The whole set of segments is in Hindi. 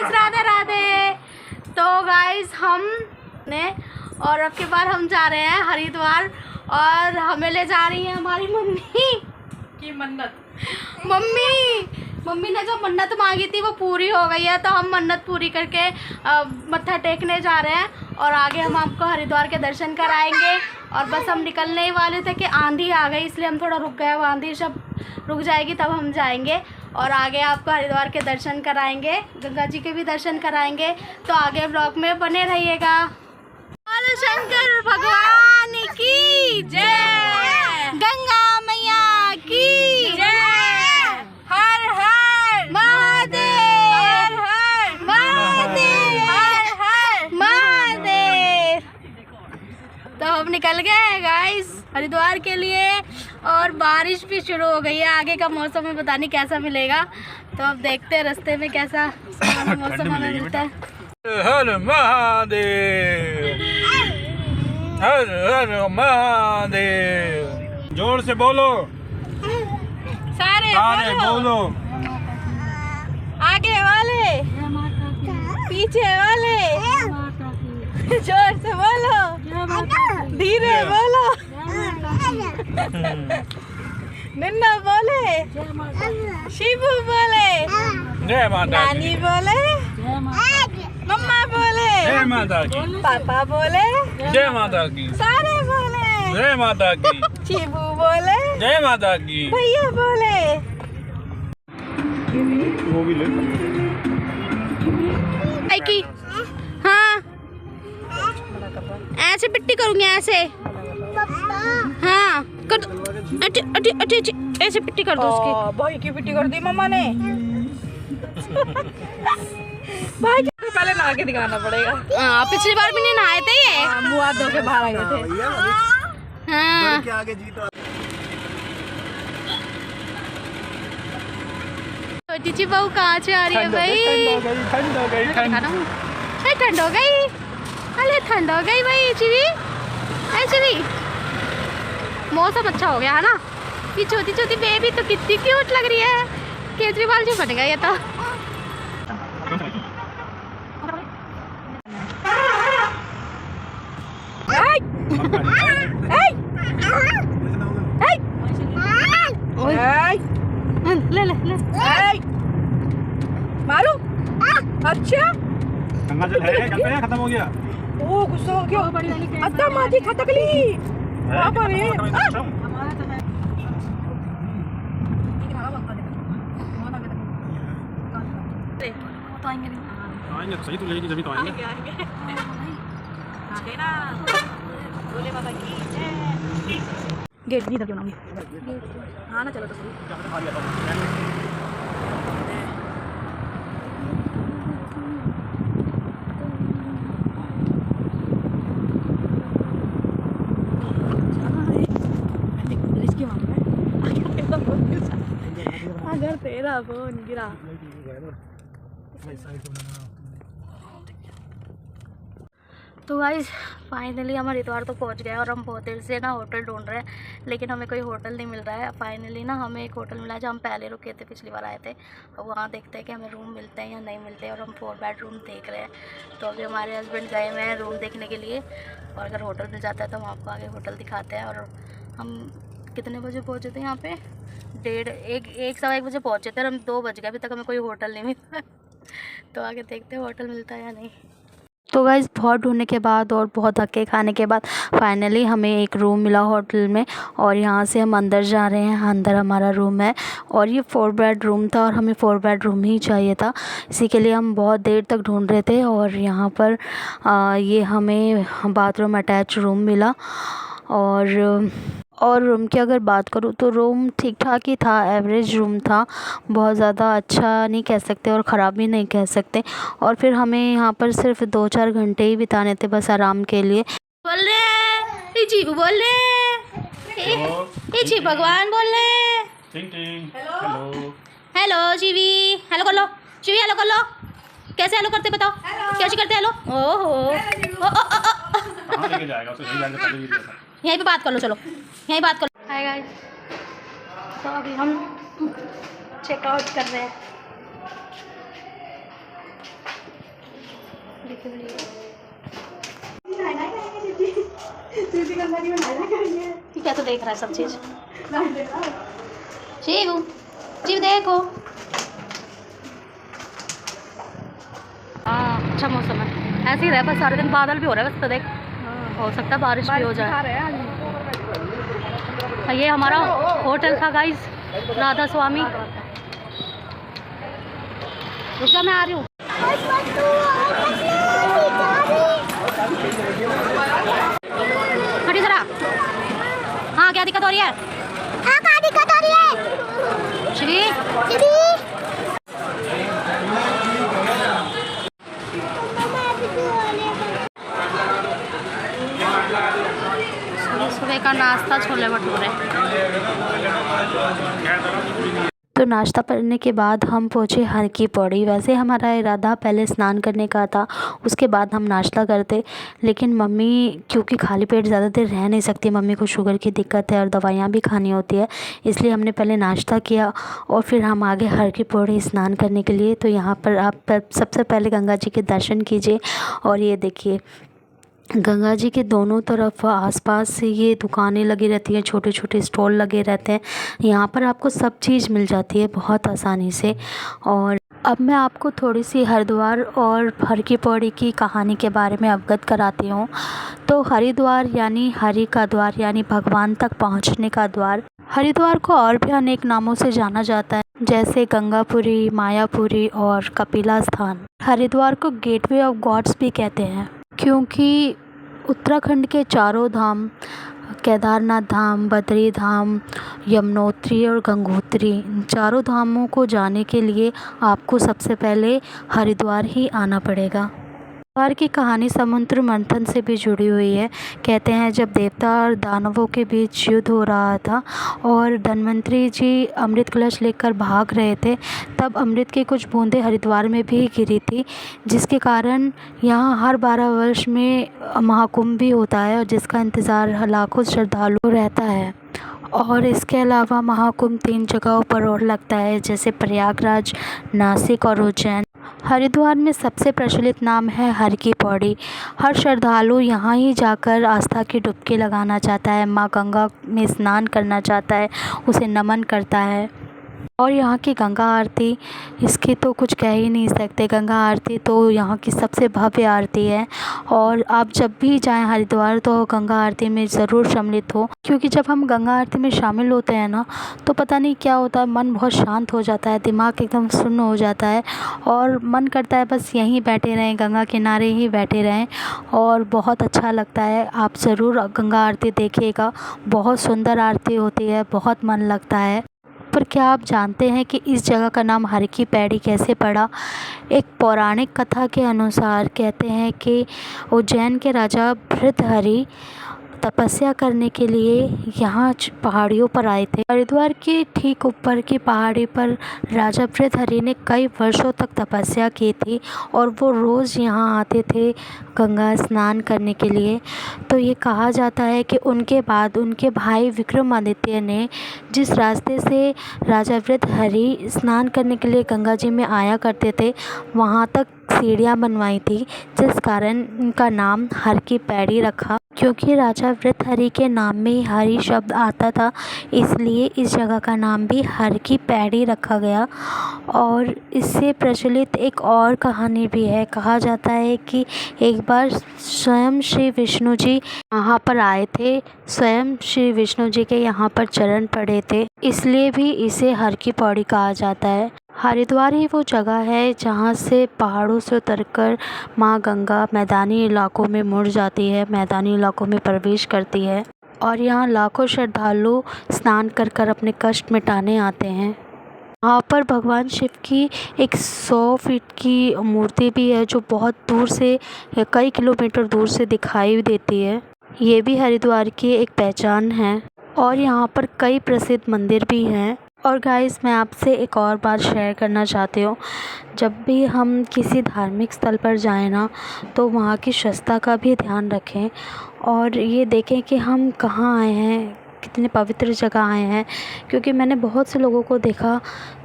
गाइस, राधे राधे। तो गाइस हम ने और अब के बाद हम जा रहे हैं हरिद्वार और हमें ले जा रही है हमारी मम्मी की मन्नत। मम्मी ने जो मन्नत मांगी थी वो पूरी हो गई है। तो हम मन्नत पूरी करके मत्था टेकने जा रहे हैं और आगे हम आपको हरिद्वार के दर्शन कराएंगे। और बस हम निकलने ही वाले थे कि आंधी आ गई, इसलिए हम थोड़ा रुक गए। वो आंधी सब रुक जाएगी तब हम जाएंगे और आगे आपको हरिद्वार के दर्शन कराएंगे, गंगा जी के भी दर्शन कराएंगे। तो आगे ब्लॉग में बने रहिएगा। बोलो शंकर भगवान की जय, गंगा मैया की जय, हर हर महादेव, हर हर महादेव, हर हर महादेव। तो हम निकल गए हैं गाइस हरिद्वार के लिए और बारिश भी शुरू हो गई है। आगे का मौसम में पता नहीं कैसा मिलेगा, तो अब देखते हैं रास्ते में कैसा मौसम हमें मिलता है। हर महादेव, हर हर महादेव। जोर से बोलो, सारे बोलो। आगे वाले, पीछे वाले, जोर से बोलो, धीरे बोलो, नन्ना बोले, शिबू बोले, जय माता की, नानी बोले, मम्मा बोले, जय माता की, पापा बोले, जय माता की, सारे बोले, जय माता की, शिबू बोले, जय माता की। भैया बोले। वो भी ले। की हाँ, ऐसे पिट्टी करूंगी, ऐसे हाँ कर दो। ऐसे पिट्टी कर दो उसकी। भाई की पिट्टी कर दी मम्मा ने। भाई को पहले नहा के दिखाना पड़ेगा। हाँ, पिछली बार भी नहीं नहाए थे ये। मुँह हाथ धो के बाहर आ गए थे। हाँ छोटी बहू कहाँ से आ रही है भाई? ठंड हो गई। ठंड हो गई, अरे ठंड हो गई भाई। चिवी ऐसे भी मौसम अच्छा हो गया है ना। ये छोटी छोटी बेबी तो कितनी क्यूट लग रही है। केजरीवाल जी बन गया ये तो। ले ले ले मारू। अच्छा गंगा जल है, खत्म हो गया। ओ गुस्सा हो गया। अत्ता माजी खटकली पापा रे। आएंगे तो सही, तो लेगी जब तो आएंगे। ना बोले बाबा की जय। गेट नहीं क्यों ना। हाँ ना चलो तो सही। अगर तेरा फोन गिरा। तो गाइस फाइनली हम हरिद्वार तो पहुंच गए और हम बहुत देर से ना होटल ढूंढ रहे हैं, लेकिन हमें कोई होटल नहीं मिल रहा है। फाइनली ना हमें एक होटल मिला जहाँ हम पहले रुके थे, पिछली बार आए थे। अब वहाँ देखते हैं कि हमें रूम मिलते हैं या नहीं मिलते हैं और हम 4 बेडरूम देख रहे हैं। तो अभी हमारे हस्बैंड गए हुए हैं रूम देखने के लिए और अगर होटल मिल जाता है तो हम आपको आगे होटल दिखाते हैं। और हम कितने बजे पहुँचे थे यहाँ पर? 1:30 बजे पहुँचे थे और हम 2 बज गए, अभी तक हमें कोई होटल नहीं मिला। तो आगे देखते हैं होटल मिलता है या नहीं। तो गाइस बहुत ढूंढने के बाद और बहुत धक्के खाने के बाद फाइनली हमें एक रूम मिला होटल में और यहाँ से हम अंदर जा रहे हैं। अंदर हमारा रूम है और ये 4 बेडरूम था और हमें 4 बेडरूम ही चाहिए था। इसी के लिए हम बहुत देर तक ढूंढ रहे थे और यहाँ पर ये हमें बाथरूम अटैच रूम मिला। और रूम की अगर बात करूँ तो रूम ठीक ठाक ही था, एवरेज रूम था। बहुत ज़्यादा अच्छा नहीं कह सकते और ख़राब भी नहीं कह सकते। और फिर हमें यहाँ पर सिर्फ 2-4 घंटे ही बिताने थे बस आराम के लिए। बोल रहे जी बोल रहे जी भगवान बोल रहे। हेलो हेलो जीवी, हेलो कर लो जीवी, हेलो कर लो। कैसे हेलो करते बताओ? कैसे करते हेलो? ओहो लेके जाएगा उसे, नहीं जाने से पहले भी दिया था। यहीं पे बात कर लो, चलो यहीं बात कर लो। हाय गाइस, तो अभी हम चेकआउट कर रहे हैं। लिखे हुए ये क्या तो देख रहा है सब चीज़। शिव शिव देखो, हाँ अच्छा मौसम है, ऐसे ही रहे बस सारे दिन, बादल भी हो रहा है बस, तो देख हो सकता है बारिश भी हो जाए। ये हमारा होटल था गाइस, राधा स्वामी। रुक जा मैं आ रही हूँ। खड़ी जरा, हाँ क्या दिक्कत हो रही है? हाँ क्या दिक्कत हो रही है? श्री सुबह का नाश्ता छोले भटूरे। तो नाश्ता करने के बाद हम पहुँचे हर की पौड़ी। वैसे हमारा इरादा पहले स्नान करने का था, उसके बाद हम नाश्ता करते, लेकिन मम्मी क्योंकि खाली पेट ज़्यादा देर रह नहीं सकती, मम्मी को शुगर की दिक्कत है और दवाइयाँ भी खानी होती है, इसलिए हमने पहले नाश्ता किया और फिर हम आगे हर की पौड़ी स्नान करने के लिए। तो यहाँ पर आप सबसे पहले गंगा जी के दर्शन कीजिए और ये देखिए गंगा जी के दोनों तरफ आसपास से ये दुकानें लगी रहती हैं, छोटे छोटे स्टॉल लगे रहते हैं, यहाँ पर आपको सब चीज़ मिल जाती है बहुत आसानी से। और अब मैं आपको थोड़ी सी हरिद्वार और हर की पौड़ी की कहानी के बारे में अवगत कराती हूँ। तो हरिद्वार यानी हरि का द्वार, यानी भगवान तक पहुँचने का द्वार। हरिद्वार को और भी अनेक नामों से जाना जाता है, जैसे गंगापुरी, मायापुरी और कपिला स्थान। हरिद्वार को गेटवे ऑफ गॉड्स भी कहते हैं, क्योंकि उत्तराखंड के चारों धाम, केदारनाथ धाम, बद्री धाम, यमुनोत्री और गंगोत्री, इन चारों धामों को जाने के लिए आपको सबसे पहले हरिद्वार ही आना पड़ेगा। हरिद्वार की कहानी समुद्र मंथन से भी जुड़ी हुई है। कहते हैं जब देवता और दानवों के बीच युद्ध हो रहा था और धन्वंतरी जी अमृत कलश लेकर भाग रहे थे, तब अमृत की कुछ बूंदें हरिद्वार में भी गिरी थी, जिसके कारण यहाँ हर 12 वर्ष में महाकुंभ भी होता है और जिसका इंतज़ार लाखों श्रद्धालु रहता है। और इसके अलावा महाकुंभ 3 जगहों पर और लगता है, जैसे प्रयागराज, नासिक और उज्जैन। हरिद्वार में सबसे प्रचलित नाम है हर की पौड़ी। हर श्रद्धालु यहाँ ही जाकर आस्था की डुबकी लगाना चाहता है, माँ गंगा में स्नान करना चाहता है, उसे नमन करता है। और यहाँ की गंगा आरती, इसकी तो कुछ कह ही नहीं सकते। गंगा आरती तो यहाँ की सबसे भव्य आरती है और आप जब भी जाएं हरिद्वार तो गंगा आरती में ज़रूर सम्मिलित हो, क्योंकि जब हम गंगा आरती में शामिल होते हैं ना, तो पता नहीं क्या होता है, मन बहुत शांत हो जाता है, दिमाग एकदम सुन्न हो जाता है और मन करता है बस यहीं बैठे रहें, गंगा किनारे ही बैठे रहें और बहुत अच्छा लगता है। आप ज़रूर गंगा आरती देखिएगा, बहुत सुंदर आरती होती है, बहुत मन लगता है। पर क्या आप जानते हैं कि इस जगह का नाम हर की पैड़ी कैसे पड़ा? एक पौराणिक कथा के अनुसार कहते हैं कि उज्जैन के राजा भृतहरि तपस्या करने के लिए यहाँ पहाड़ियों पर आए थे। हरिद्वार के ठीक ऊपर की पहाड़ी पर राजा भृतहरि ने कई वर्षों तक तपस्या की थी और वो रोज़ यहाँ आते थे गंगा स्नान करने के लिए। तो ये कहा जाता है कि उनके बाद उनके भाई विक्रमादित्य ने जिस रास्ते से राजा भृतहरि स्नान करने के लिए गंगा जी में आया करते थे, वहाँ तक सीढ़ियाँ बनवाई थी, जिस कारण इनका नाम हर की पैड़ी रखा। क्योंकि राजा भृतहरि के नाम में हरि शब्द आता था, इसलिए इस जगह का नाम भी हर की पैड़ी रखा गया। और इससे प्रचलित एक और कहानी भी है। कहा जाता है कि एक बार स्वयं श्री विष्णु जी यहाँ पर आए थे, स्वयं श्री विष्णु जी के यहाँ पर चरण पड़े थे, इसलिए भी इसे हर की पौड़ी कहा जाता है। हरिद्वार ही वो जगह है जहाँ से पहाड़ों से उतरकर माँ गंगा मैदानी इलाकों में मुड़ जाती है, मैदानी इलाकों में प्रवेश करती है और यहाँ लाखों श्रद्धालु स्नान कर कर अपने कष्ट मिटाने आते हैं। यहाँ पर भगवान शिव की एक 100 फीट की मूर्ति भी है, जो बहुत दूर से, कई किलोमीटर दूर से दिखाई देती है। ये भी हरिद्वार की एक पहचान है और यहाँ पर कई प्रसिद्ध मंदिर भी हैं। और गाइस, मैं आपसे एक और बात शेयर करना चाहती हूँ। जब भी हम किसी धार्मिक स्थल पर जाएं ना, तो वहाँ की स्वच्छता का भी ध्यान रखें और ये देखें कि हम कहाँ आए हैं, कितने पवित्र जगह आए हैं, क्योंकि मैंने बहुत से लोगों को देखा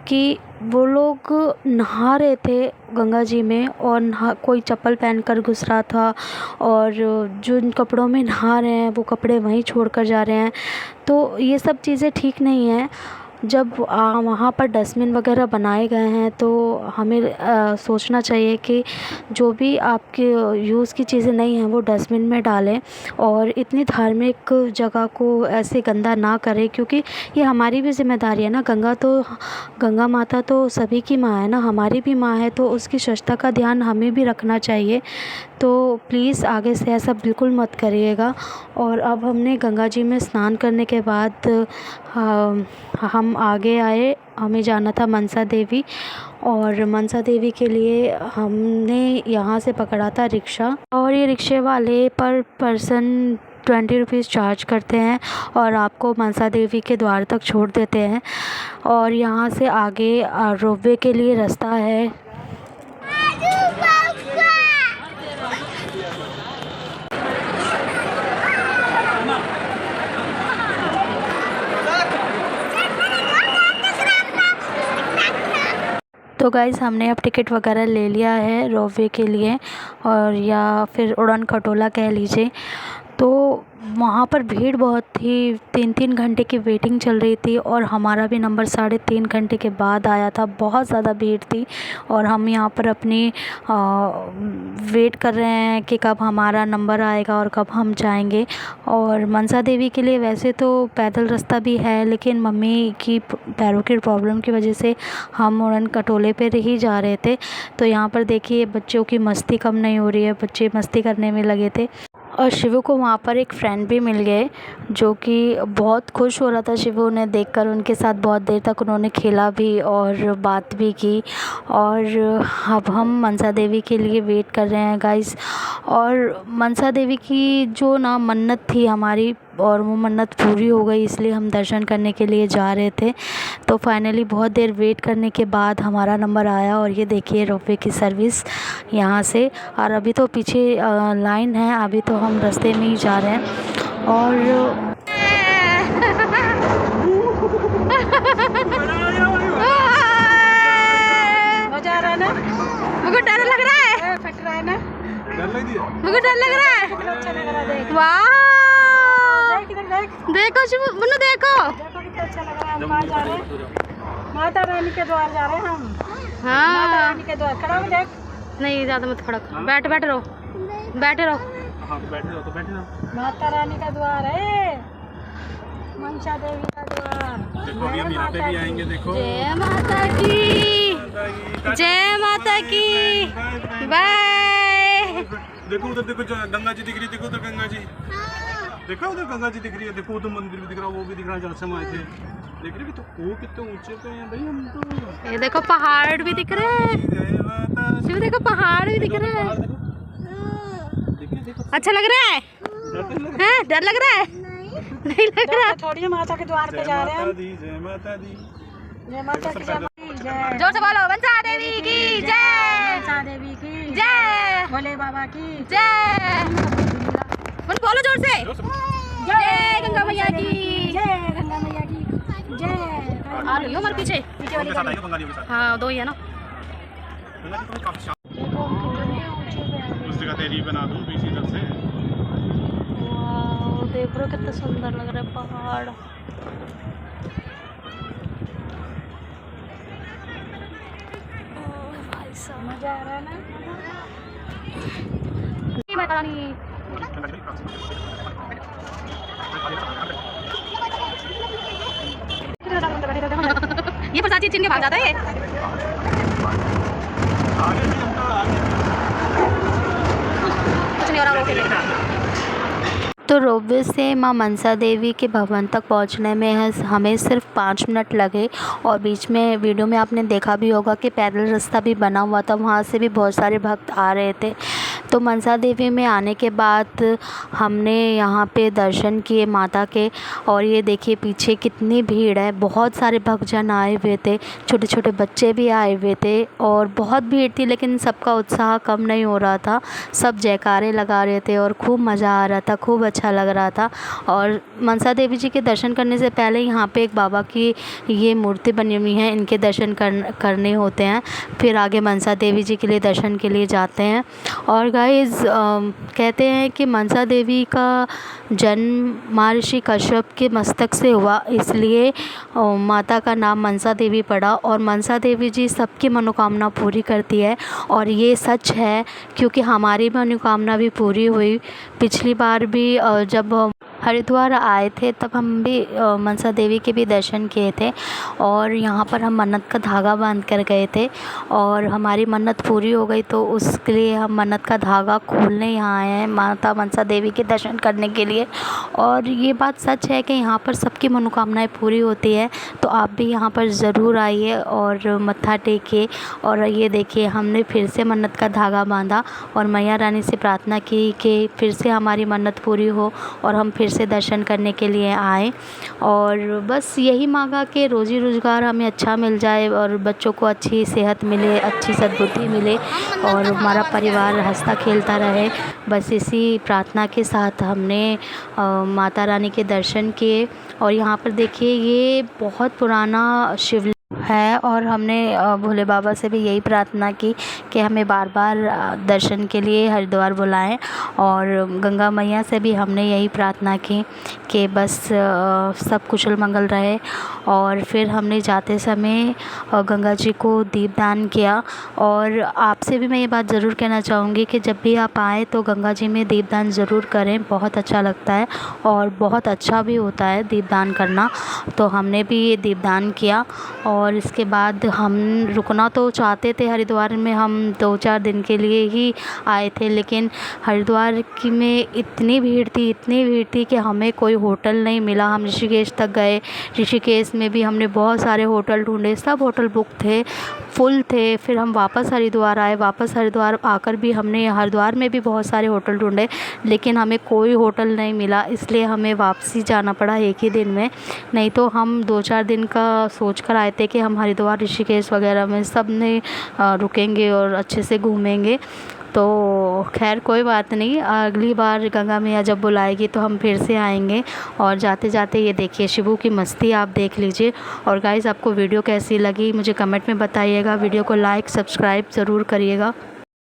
कि वो लोग नहा रहे थे गंगा जी में और कोई चप्पल पहनकर घुस रहा था, और जिन कपड़ों में नहा रहे हैं वो कपड़े वहीं छोड़कर जा रहे हैं। तो ये सब चीज़ें ठीक नहीं है। जब वहाँ पर डस्टबिन वगैरह बनाए गए हैं तो हमें सोचना चाहिए कि जो भी आपके यूज़ की चीज़ें नहीं हैं वो डस्टबिन में डालें, और इतनी धार्मिक जगह को ऐसे गंदा ना करें, क्योंकि ये हमारी भी ज़िम्मेदारी है ना। गंगा माता तो सभी की माँ है ना, हमारी भी माँ है, तो उसकी स्वच्छता का ध्यान हमें भी रखना चाहिए। तो प्लीज़ आगे से ऐसा बिल्कुल मत करिएगा। और अब हमने गंगा जी में स्नान करने के बाद हम आगे आए, हमें जाना था मनसा देवी, और मनसा देवी के लिए हमने यहाँ से पकड़ा था रिक्शा, और ये रिक्शे वाले पर पर्सन 20 रुपीज़ चार्ज करते हैं और आपको मनसा देवी के द्वार तक छोड़ देते हैं। और यहाँ से आगे रोपवे के लिए रास्ता है। तो गाइज़ हमने अब टिकट वगैरह ले लिया है रोपवे के लिए, और या फिर उड़न खटोला कह लीजिए। तो वहाँ पर भीड़ बहुत थी, 3-3 घंटे की वेटिंग चल रही थी, और हमारा भी नंबर 3.5 घंटे के बाद आया था। बहुत ज़्यादा भीड़ थी, और हम यहाँ पर अपनी वेट कर रहे हैं कि कब हमारा नंबर आएगा और कब हम जाएंगे। और मनसा देवी के लिए वैसे तो पैदल रास्ता भी है, लेकिन मम्मी की पैरों की प्रॉब्लम की वजह से हम उड़न खटोले पर ही जा रहे थे। तो यहाँ पर देखिए बच्चों की मस्ती कम नहीं हो रही है, बच्चे मस्ती करने में लगे थे। और शिवू को वहाँ पर एक फ्रेंड भी मिल गए जो कि बहुत खुश हो रहा था शिवू ने देखकर। उनके साथ बहुत देर तक उन्होंने खेला भी और बात भी की। और अब हम मनसा देवी के लिए वेट कर रहे हैं गाइस। और मनसा देवी की जो ना मन्नत थी हमारी, और वो मन्नत पूरी हो गई, इसलिए हम दर्शन करने के लिए जा रहे थे। तो फाइनली बहुत देर वेट करने के बाद हमारा नंबर आया। और ये देखिए रोपवे की सर्विस यहाँ से। और अभी तो पीछे लाइन है, अभी तो हम रास्ते में ही जा रहे हैं। और मजा आ रहा है ना? मुझे डर लग रहा है। फट रहा है ना? मुझे डर लग रहा है। कितना अच्छा लग रहा है, देख। वाह देख देखो शिवू, मुन्नू देखो। देखो कितना अच्छा लग रहा है। हम कहाँ जा रहे हैं? माता रानी के द्वार जा रहे हैं हम। माता हाँ रानी के द्वार। खड़ा हो देख। नहीं ज़्यादा मत खड़ा, बैठे रहो, बैठे रहो। हाँ तो बैठे रहो। माता रानी का द्वार है, मनसा देवी का द्वार। देखो अभी हम यहाँ पे भी आएंगे। देखो जय माता की, जय माता की, बाय। देखो उधर, देखो गंगा जी दिख रही है। देखो उधर गंगा जी, देखो उधर गंगा जी दिख रही है। देखो उधर मंदिर भी दिख रहा है, वो भी दिख रहा है जहाँ से हम आए थे। देख रहे हो तो वो कितने ऊंचे पे हैं भाई हम तो। ये देखो पहाड़ भी दिख रहे हैं। शिव देखो पहाड़ भी दिख रहे हैं। अच्छा लग रहा है? हैं? डर लग रहा है? नहीं लग रहा। थोड़ी माता के द्वार पे जा रहे हैं हम। जय माता दी। जय माता की जय। जोर से बोलो, मनसा देवी की जय, मनसा देवी की जय, भोले बाबा की जय। बोलो जोर से, जय गंगा मैया की, जय गंगा मैया की जय। आ रही हो हमारे पीछे। उनके साथ आइए, गंगा जी के साथ। हाँ दो ही है ना। गंगा जी तो काफी उस जगह तेरी बना दूं बीच इधर से। वाह देख रहे हो कितना सुंदर लग रहा है पहाड़। मजा आ रहा है ना? माता रानी। ये प्रसाद छीन के भाग जाता है। कुछ नहीं हो रहा। तो रोपवे से माँ मनसा देवी के भवन तक पहुँचने में हमें सिर्फ 5 मिनट लगे। और बीच में वीडियो में आपने देखा भी होगा कि पैदल रास्ता भी बना हुआ था, वहाँ से भी बहुत सारे भक्त आ रहे थे। तो मनसा देवी में आने के बाद हमने यहाँ पे दर्शन किए माता के। और ये देखिए पीछे कितनी भीड़ है, बहुत सारे भक्तजन आए हुए थे, छोटे छोटे बच्चे भी आए हुए थे और बहुत भीड़ थी, लेकिन सबका उत्साह कम नहीं हो रहा था। सब जयकारे लगा रहे थे और खूब मज़ा आ रहा था, खूब अच्छा लग रहा था। और मनसा देवी जी के दर्शन करने से पहले यहाँ पे एक बाबा की ये मूर्ति बनी हुई है, इनके दर्शन करने होते हैं, फिर आगे मनसा देवी जी के लिए दर्शन के लिए जाते हैं। और गाइस कहते हैं कि मनसा देवी का जन्म महर्षि कश्यप के मस्तक से हुआ, इसलिए माता का नाम मनसा देवी पड़ा। और मनसा देवी जी सबकी मनोकामना पूरी करती है और ये सच है, क्योंकि हमारी मनोकामना भी पूरी हुई। पिछली बार भी जब हरिद्वार आए थे तब हम भी मनसा देवी के भी दर्शन किए थे और यहाँ पर हम मन्नत का धागा बांध कर गए थे और हमारी मन्नत पूरी हो गई, तो उसके लिए हम मन्नत का धागा खोलने यहाँ आए हैं माता मनसा देवी के दर्शन करने के लिए। और ये बात सच है कि यहाँ पर सबकी मनोकामनाएं पूरी होती है, तो आप भी यहाँ पर ज़रूर आइए और मत्था टेकिए। और ये देखिए हमने फिर से मन्नत का धागा बांधा और मैया रानी से प्रार्थना की कि फिर से हमारी मन्नत पूरी हो और हम फिर से दर्शन करने के लिए आए। और बस यही मांगा कि रोज़ी रोज़गार हमें अच्छा मिल जाए और बच्चों को अच्छी सेहत मिले, अच्छी सद्बुद्धि मिले और हमारा परिवार हंसता खेलता रहे। बस इसी प्रार्थना के साथ हमने माता रानी के दर्शन किए। और यहाँ पर देखिए ये बहुत पुराना शिवलिंग है और हमने भोले बाबा से भी यही प्रार्थना की कि हमें बार बार दर्शन के लिए हरिद्वार बुलाएं। और गंगा मैया से भी हमने यही प्रार्थना की कि बस सब कुशल मंगल रहे। और फिर हमने जाते समय गंगा जी को दीपदान किया। और आपसे भी मैं ये बात ज़रूर कहना चाहूँगी कि जब भी आप आएँ तो गंगा जी में दीपदान ज़रूर करें, बहुत अच्छा लगता है और बहुत अच्छा भी होता है दीपदान करना। तो हमने भी ये दीपदान किया। और इसके बाद हम रुकना तो चाहते थे हरिद्वार में, हम 2-4 दिन के लिए ही आए थे, लेकिन हरिद्वार की में इतनी भीड़ थी कि हमें कोई होटल नहीं मिला। हम ऋषिकेश तक गए, ऋषिकेश में भी हमने बहुत सारे होटल ढूंढे, सब होटल बुक थे, फुल थे। फिर हम वापस हरिद्वार आए, वापस हरिद्वार आकर भी हमने हरिद्वार में भी बहुत सारे होटल ढूंढे, लेकिन हमें कोई होटल नहीं मिला, इसलिए हमें वापसी जाना पड़ा एक ही दिन में। नहीं तो हम 2-4 दिन का सोच कर आए थे कि हम हरिद्वार ऋषिकेश वगैरह में सब में रुकेंगे और अच्छे से घूमेंगे। तो खैर कोई बात नहीं, अगली बार गंगा मैया जब बुलाएगी तो हम फिर से आएंगे। और जाते जाते ये देखिए शिवू की मस्ती आप देख लीजिए। और गाइस आपको वीडियो कैसी लगी मुझे कमेंट में बताइएगा, वीडियो को लाइक सब्सक्राइब ज़रूर करिएगा।